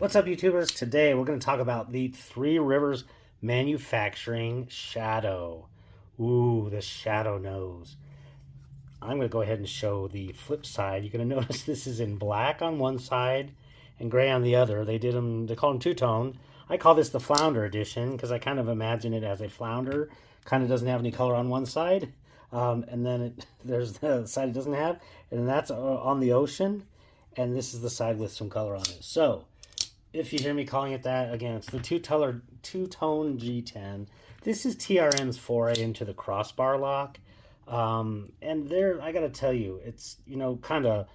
What's up, YouTubers? Today we're going to talk about the Three Rivers Manufacturing Shadow. Ooh, the shadow nose. I'm going to go ahead and show the flip side. You're going to notice this is in black on one side and gray on the other. They call them two-tone. I call this the Flounder edition because I kind of imagine it as a flounder. Kind of doesn't have any color on one side. And then there's the side it doesn't have. And that's on the ocean. And this is the side with some color on it. So, if you hear me calling it that, again, it's the two-tone G10. This is TRM's foray into the crossbar lock. And there, I got to tell you, it's, kind of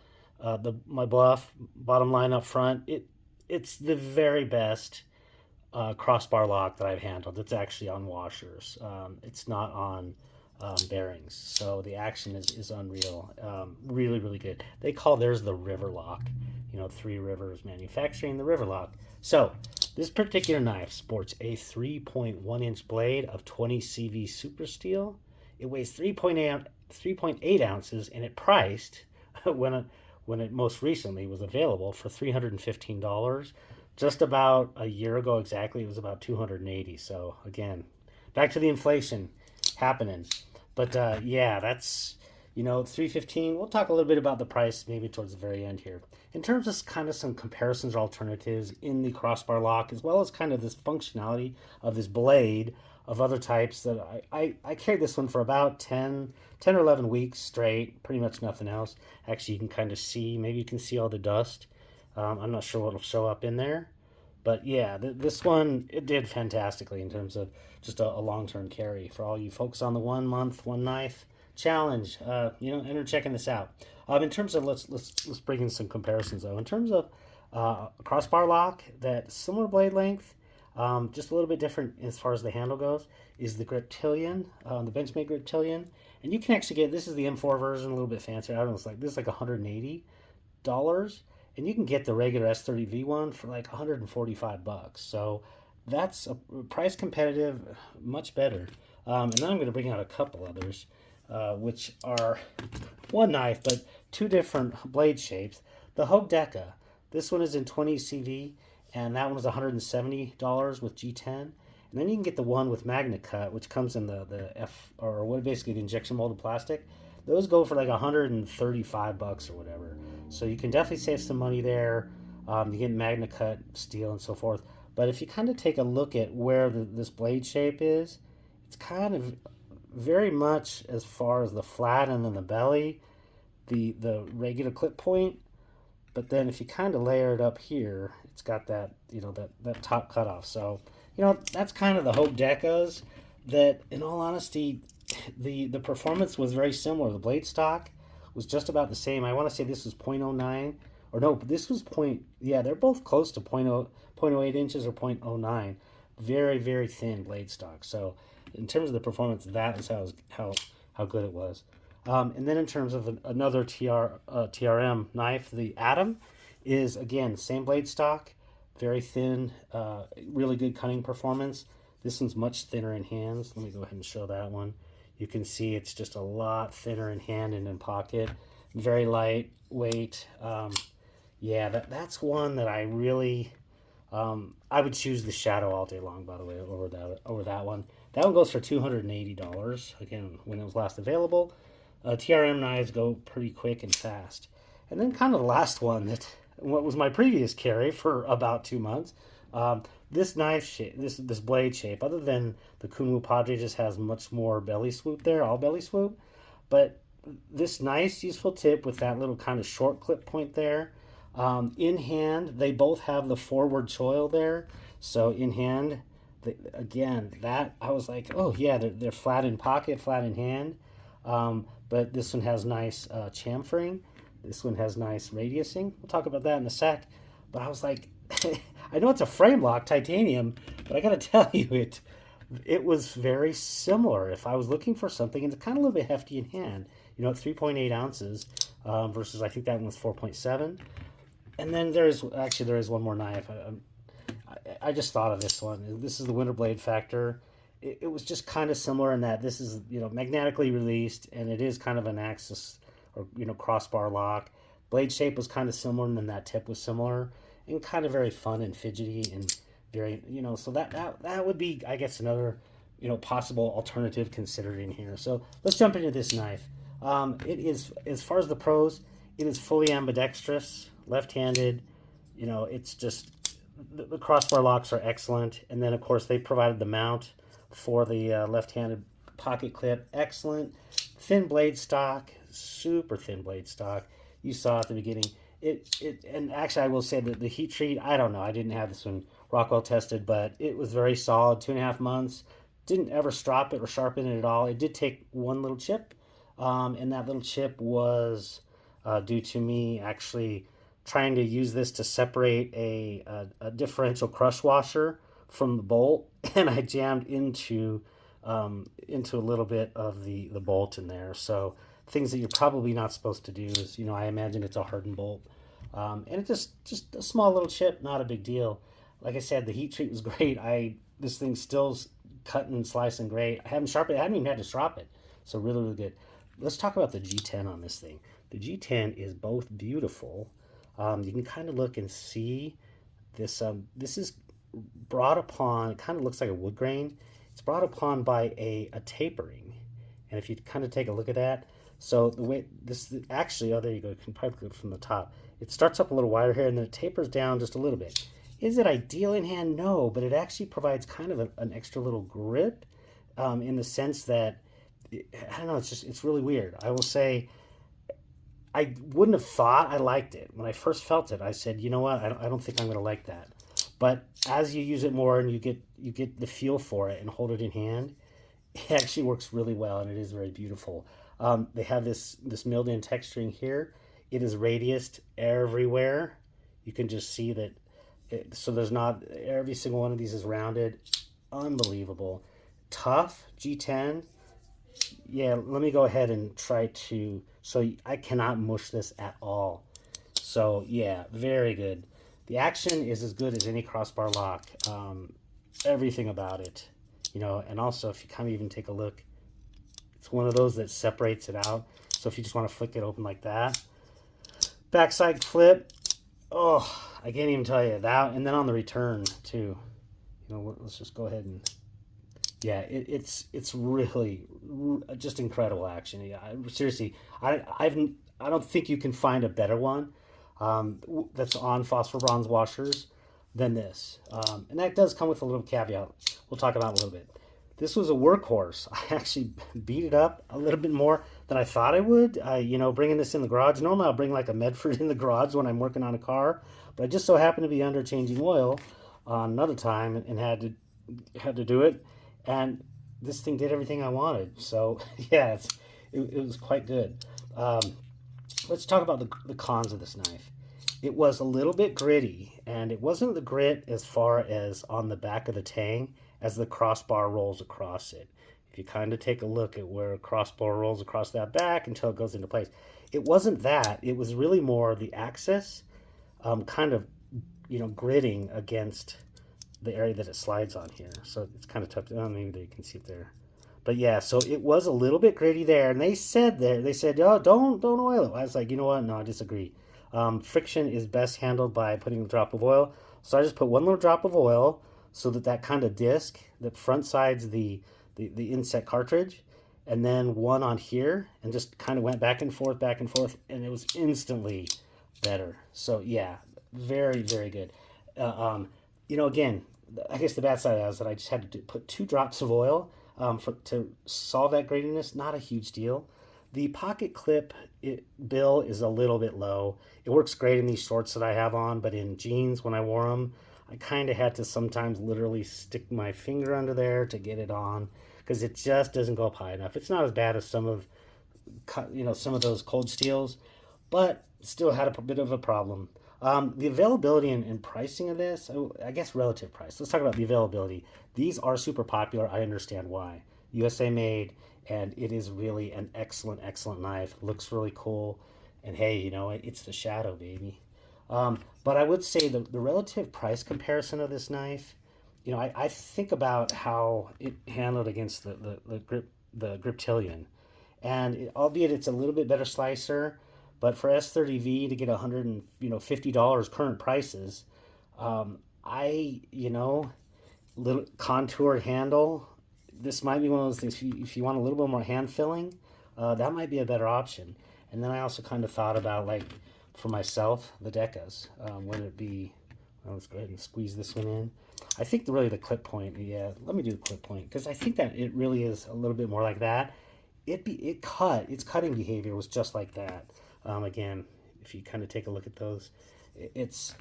my bottom line up front. It's the very best crossbar lock that I've handled. It's actually on washers. It's not on bearings. So the action is unreal. Really, really good. They call theirs the River Lock. Three Rivers Manufacturing, the River Lock. So this particular knife sports a 3.1-inch blade of 20 CV super steel. It weighs 3.8 ounces, and it priced when it most recently was available for $315. Just about a year ago exactly, it was about $280. So again, back to the inflation happening. But yeah, that's 315. We'll talk a little bit about the price maybe towards the very end here. In terms of kind of some comparisons or alternatives in the crossbar lock, as well as kind of this functionality of this blade of other types that I carried this one for about 10 or 11 weeks straight, pretty much nothing else. Actually, you can kind of see, maybe you can see all the dust. I'm not sure what will show up in there. But yeah, this one, it did fantastically in terms of just a long-term carry. For all you folks on the 1 month, one knife challenge, enter checking this out. In terms of, let's bring in some comparisons though. In terms of crossbar lock, that similar blade length, just a little bit different as far as the handle goes, is the Griptilian, the Benchmade Griptilian. And you can actually get, this is the M4 version, a little bit fancier. I don't know, this is like $180. And you can get the regular S30V one for like $145. So that's a price competitive, much better. And then I'm going to bring out a couple others, which are one knife, but two different blade shapes. The Hogue Deca. This one is in 20 CV, and that one was $170 with G10. And then you can get the one with Magna Cut, which comes in the F, or what basically the injection molded plastic. Those go for like $135 or whatever. So you can definitely save some money there. You get Magna Cut steel and so forth. But if you kind of take a look at where this blade shape is, it's kind of very much as far as the flat and then the belly, the regular clip point. But then if you kind of layer it up here, it's got that, that top cutoff. So, that's kind of the Hogue Decas that, in all honesty, the performance was very similar. The blade stock was just about the same. I want to say this was 0.09, or no, but this was they're both close to 0.08 inches or 0.09. Very, very thin blade stock. So in terms of the performance, that is how good it was. And then in terms of another TRM knife, the Atom is, again, same blade stock, very thin, really good cutting performance. This one's much thinner in hands. Let me go ahead and show that one. You can see it's just a lot thinner in hand and in pocket. Very lightweight. Yeah, that's one that I really, I would choose the Shadow all day long, by the way, over that one. That one goes for $280, again, when it was last available. TRM knives go pretty quick and fast. And then kind of the last one, what was my previous carry for about 2 months, this knife shape, this blade shape, other than the Kunwu Padre just has much more belly swoop there, all belly swoop. But this nice, useful tip with that little kind of short clip point there. In hand, they both have the forward choil there. So in hand, again, that I was like, oh yeah, they're flat in pocket, flat in hand. But this one has nice chamfering. This one has nice radiusing. We'll talk about that in a sec. But I was like, I know it's a frame lock, titanium, but I got to tell you, it was very similar. If I was looking for something, and it's kind of a little bit hefty in hand, at 3.8 ounces versus I think that one was 4.7. And then there is one more knife. I just thought of this one. This is the Winter Blade Factor. It was just kind of similar in that this is magnetically released, and it is kind of an axis or crossbar lock. Blade shape was kind of similar, and then that tip was similar. and kind of very fun and fidgety and very, so that would be, I guess, another, possible alternative considered in here. So let's jump into this knife. It is, as far as the pros, it is fully ambidextrous, left-handed. It's just the crossbar locks are excellent, and then of course they provided the mount for the left-handed pocket clip. Excellent, thin blade stock, super thin blade stock. You saw at the beginning. And actually I will say that the heat treat, I don't know, I didn't have this one Rockwell tested, but it was very solid. 2.5 months. Didn't ever strop it or sharpen it at all. It did take one little chip, and that little chip was due to me actually trying to use this to separate a differential crush washer from the bolt, and I jammed into a little bit of the bolt in there. So things that you're probably not supposed to do is, I imagine it's a hardened bolt, and it's just a small little chip, not a big deal. Like I said, the heat treat was great. This thing's still cutting and slicing great. I haven't sharpened it. I haven't even had to strop it. So really, really good. Let's talk about the G10 on this thing. The G10 is both beautiful. You can kind of look and see this. This is brought upon. It kind of looks like a wood grain. It's brought upon by a tapering, and if you kind of take a look at that, so the way this actually, oh, there you go. You can probably look from the top. It starts up a little wider here, and then it tapers down just a little bit. Is it ideal in hand? No, but it actually provides kind of an extra little grip, in the sense that I don't know. It's really weird. I will say I wouldn't have thought I liked it when I first felt it. I said, you know what? I don't think I'm going to like that. But as you use it more and you get the feel for it and hold it in hand, it actually works really well, and it is very beautiful. They have this milled in texturing here. It is radiused everywhere. You can just see that. So there's not, every single one of these is rounded. Unbelievable. Tough G10. Yeah, let me go ahead and try to, so I cannot mush this at all. So yeah, very good. The action is as good as any crossbar lock. Everything about it, and also if you kind of even take a look, it's one of those that separates it out. So if you just want to flick it open like that, backside flip, oh, I can't even tell you that. And then on the return too, let's just go ahead and, yeah, it's really just incredible action. Yeah, seriously, I don't think you can find a better one that's on phosphor bronze washers than this. And that does come with a little caveat we'll talk about in a little bit. This was a workhorse. I actually beat it up a little bit more than I thought I would. Bringing this in the garage. Normally I'll bring like a Medford in the garage when I'm working on a car, but I just so happened to be under changing oil on another time and had to do it. And this thing did everything I wanted. So yeah, it was quite good. Let's talk about the cons of this knife. It was a little bit gritty, and it wasn't the grit as far as on the back of the tang as the crossbar rolls across it. If you kind of take a look at where a crossbar rolls across that back until it goes into place, it wasn't that. It was really more the axis, kind of, gritting against the area that it slides on here. So it's kind of tough to, maybe you can see it there. But yeah, so it was a little bit gritty there, and they said, oh, don't oil it. I was like, you know what? No, I disagree. Friction is best handled by putting a drop of oil. So I just put one little drop of oil so that kind of disc that front sides the inset cartridge, and then one on here, and just kind of went back and forth, and it was instantly better. So yeah, very, very good. Again, I guess the bad side of that is that I just had to put 2 drops of oil to solve that grittiness. Not a huge deal. The pocket clip bill is a little bit low. It works great in these shorts that I have on, but in jeans when I wore them, I kind of had to sometimes literally stick my finger under there to get it on because it just doesn't go up high enough. It's not as bad as some of those cold steels, but still had a bit of a problem. The availability and pricing of this, I guess relative price. Let's talk about the availability. These are super popular. I understand why. USA made, and it is really an excellent, excellent knife. Looks really cool. And hey, it's the Shadow, baby. But I would say the relative price comparison of this knife, I think about how it handled against the Griptilian. And albeit it's a little bit better slicer, but for S30V to get $150 current prices, Little contour handle. This might be one of those things. If you want a little bit more hand filling, that might be a better option. And then I also kind of thought about, like, for myself, the Decas. Would it be? Well, let's go ahead and squeeze this one in. I think really the clip point. Yeah, let me do the clip point because I think that it really is a little bit more like that. Its cutting behavior was just like that. Again, if you kind of take a look at those, it's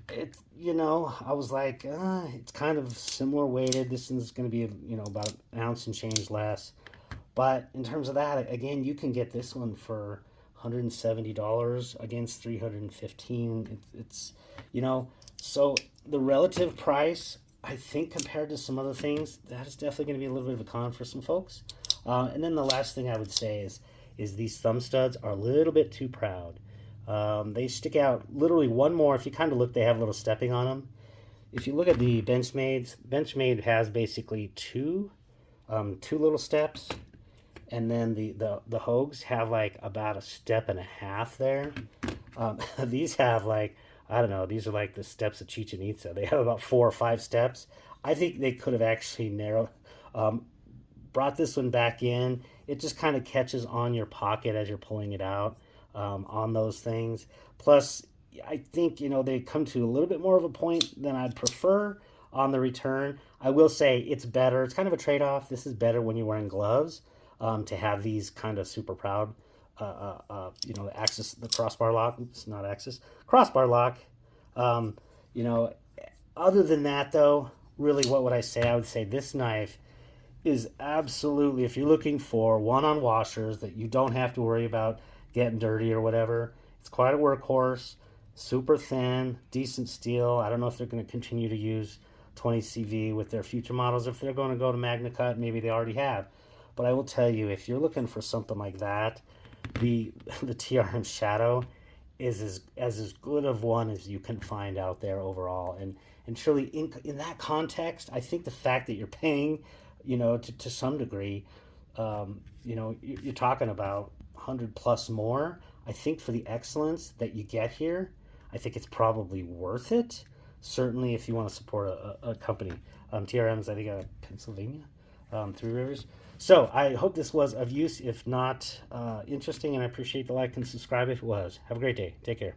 I was like, it's kind of similar weighted. This one's going to be, about an ounce and change less. But in terms of that, again, you can get this one for $170 against $315. It's, so the relative price, I think compared to some other things, that is definitely going to be a little bit of a con for some folks. And then the last thing I would say is these thumb studs are a little bit too proud. They stick out literally one more. If you kind of look, they have a little stepping on them. If you look at the Benchmade has basically two little steps, and then the Hogues have like about a step and a half there. These have like, I don't know, these are like the steps of Chichen Itza. They have about 4 or 5 steps. I think they could have actually brought this one back in. It just kind of catches on your pocket as you're pulling it out, on those things. Plus, I think, they come to a little bit more of a point than I'd prefer on the return. I will say it's better. It's kind of a trade off. This is better when you're wearing gloves, to have these kind of super proud, the axis, the crossbar lock. It's not axis, crossbar lock. Um, you know, Other than that, though, really, what would I say? I would say this knife is absolutely, if you're looking for one-on washers that you don't have to worry about getting dirty or whatever, it's quite a workhorse, super thin, decent steel. I don't know if they're going to continue to use 20CV with their future models. If they're going to go to Magna Cut, maybe they already have. But I will tell you, if you're looking for something like that, the TRM Shadow is as good of one as you can find out there overall. And truly, in that context, I think the fact that you're paying, to some degree, you're talking about 100 plus more. I think for the excellence that you get here, I think it's probably worth it. Certainly, if you want to support a company. TRM's, I think, out of Pennsylvania, Three Rivers. So I hope this was of use. If not, interesting, and I appreciate the like and subscribe if it was. Have a great day. Take care.